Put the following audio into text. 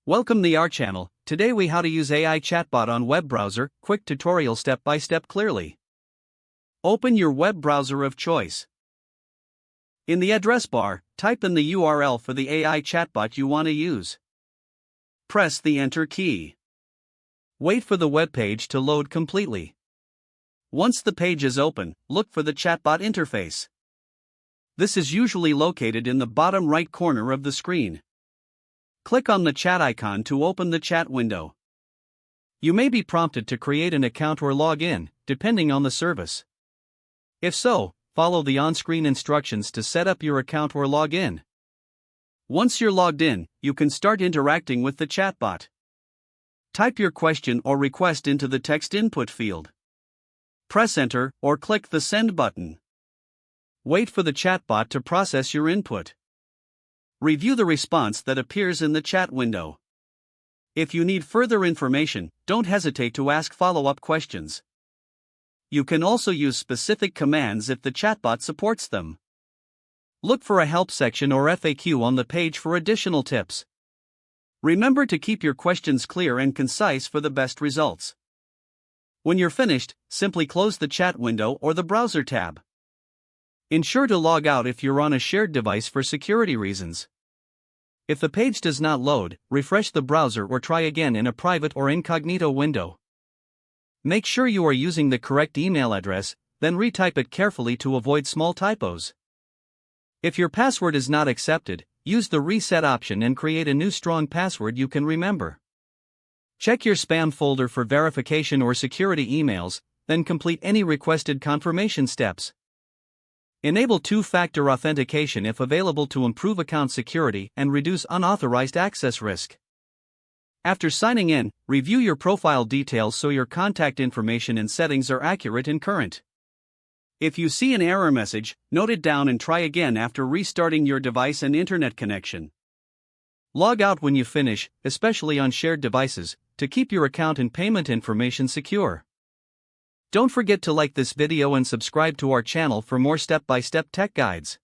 Welcome to our channel. Today we how to use AI chatbot on web browser, quick tutorial step by step clearly. Open your web browser of choice. In the address bar, type in the URL for the AI chatbot you want to use. Press the enter key. Wait for the web page to load completely. Once the page is open, look for the chatbot interface. This is usually located in the bottom right corner of the screen. Click on the chat icon to open the chat window. You may be prompted to create an account or log in, depending on the service. If so, follow the on-screen instructions to set up your account or log in. Once you're logged in, you can start interacting with the chatbot. Type your question or request into the text input field. Press enter or click the send button. Wait for the chatbot to process your input. Review the response that appears in the chat window. If you need further information, don't hesitate to ask follow-up questions. You can also use specific commands if the chatbot supports them. Look for a help section or FAQ on the page for additional tips. Remember to keep your questions clear and concise for the best results. When you're finished, simply close the chat window or the browser tab. Ensure to log out if you're on a shared device for security reasons. If the page does not load, refresh the browser or try again in a private or incognito window. Make sure you are using the correct email address, then retype it carefully to avoid small typos. If your password is not accepted, use the reset option and create a new strong password you can remember. Check your spam folder for verification or security emails, then complete any requested confirmation steps. Enable two-factor authentication if available to improve account security and reduce unauthorized access risk. After signing in, review your profile details so your contact information and settings are accurate and current. If you see an error message, note it down and try again after restarting your device and internet connection. Log out when you finish, especially on shared devices, to keep your account and payment information secure. Don't forget to like this video and subscribe to our channel for more step-by-step tech guides.